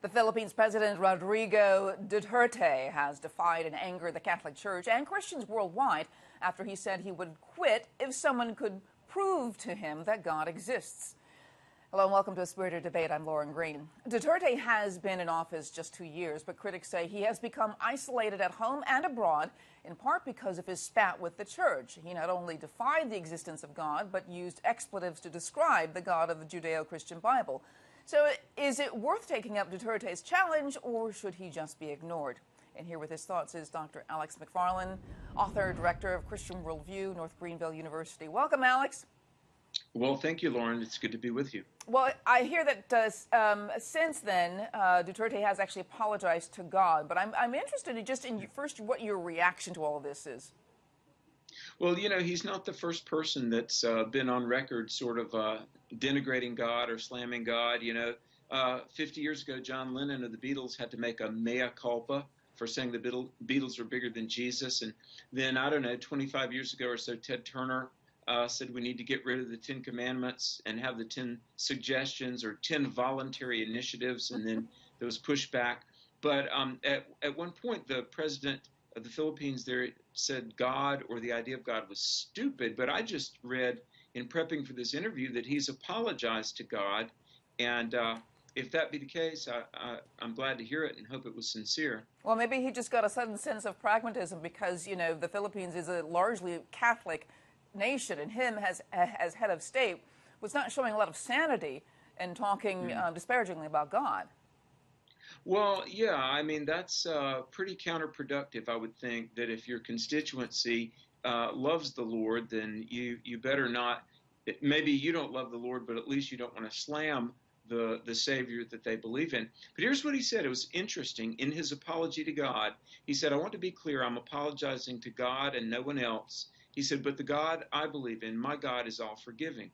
The Philippines President Rodrigo Duterte has defied and angered the Catholic Church and Christians worldwide after he said he would quit if someone could prove to him that God exists. Hello and welcome to A Spirited Debate. I'm Lauren Green. Duterte has been in office just 2 years, but critics say he has become isolated at home and abroad, in part because of his spat with the church. He not only defied the existence of God, but used expletives to describe the God of the Judeo-Christian Bible. So is it worth taking up Duterte's challenge, or should he just be ignored? And here with his thoughts is Dr. Alex McFarland, author, director of Christian Worldview, North Greenville University. Welcome, Alex. Well, thank you, Lauren. It's good to be with you. Well, I hear that since then, Duterte has actually apologized to God. But I'm interested in first what your reaction to all of this is. Well, you know, he's not the first person that's been on record sort of denigrating God or slamming God. You know, 50 years ago, John Lennon of the Beatles had to make a mea culpa for saying the Beatles are bigger than Jesus. And then, I don't know, 25 years ago or so, Ted Turner said we need to get rid of the 10 Commandments and have the 10 suggestions or 10 voluntary initiatives, and then there was pushback. But at one point, the president of the Philippines there said God or the idea of God was stupid. But I just read in prepping for this interview that he's apologized to God, and if that be the case, I'm glad to hear it and hope it was sincere. Well, maybe he just got a sudden sense of pragmatism because, you know, the Philippines is a largely Catholic nation, and him as head of state was not showing a lot of sanity and talking disparagingly about God. Well, yeah, I mean, that's pretty counterproductive, I would think, that if your constituency loves the Lord, then you better not, maybe you don't love the Lord, but at least you don't want to slam the Savior that they believe in. But here's what he said. It was interesting. In his apology to God, he said, I want to be clear, I'm apologizing to God and no one else. He said, but the God I believe in, my God is all forgiving.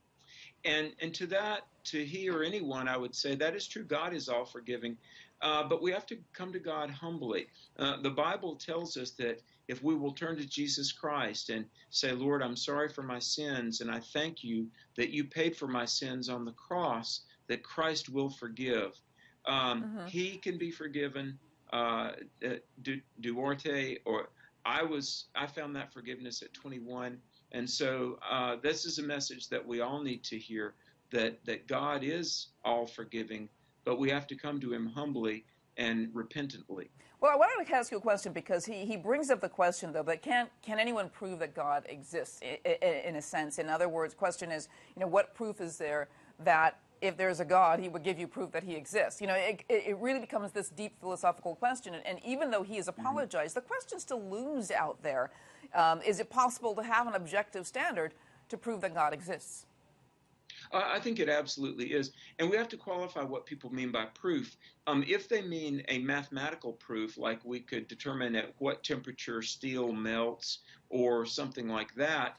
And to that, to he or anyone, I would say that is true. God is all forgiving. But we have to come to God humbly. The Bible tells us that if we will turn to Jesus Christ and say, Lord, I'm sorry for my sins, and I thank you that you paid for my sins on the cross, that Christ will forgive. He can be forgiven. Duarte, or I found that forgiveness at 21. And so this is a message that we all need to hear, that God is all forgiving, but we have to come to him humbly and repentantly. Well, I wanted to ask you a question because he brings up the question, though, that can anyone prove that God exists in a sense? In other words, the question is, you know, what proof is there that if there's a God, he would give you proof that he exists? You know, it really becomes this deep philosophical question. And even though he has apologized, the question still looms out there. Is it possible to have an objective standard to prove that God exists? I think it absolutely is. And we have to qualify what people mean by proof. If they mean a mathematical proof, like we could determine at what temperature steel melts or something like that,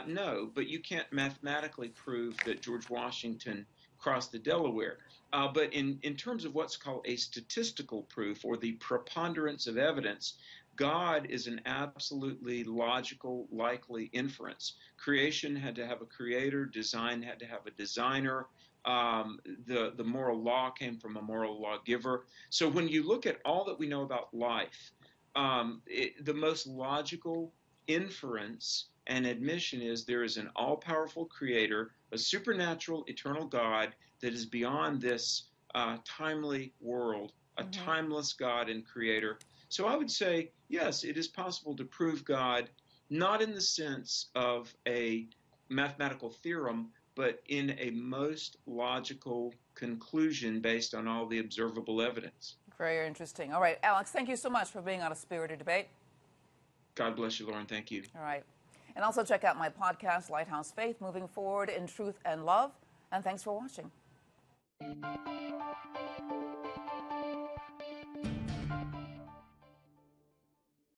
no. But you can't mathematically prove that George Washington crossed the Delaware. But in terms of what's called a statistical proof or the preponderance of evidence, God is an absolutely logical, likely inference. Creation had to have a creator. Design had to have a designer. The moral law came from a moral lawgiver. So when you look at all that we know about life, the most logical inference and admission is there is an all-powerful creator, a supernatural, eternal God that is beyond this timely world, a timeless God and creator. So I would say, yes, it is possible to prove God, not in the sense of a mathematical theorem, but in a most logical conclusion based on all the observable evidence. Very interesting. All right, Alex, thank you so much for being on A Spirited Debate. God bless you, Lauren. Thank you. All right. And also check out my podcast, Lighthouse Faith, Moving Forward in Truth and Love. And thanks for watching.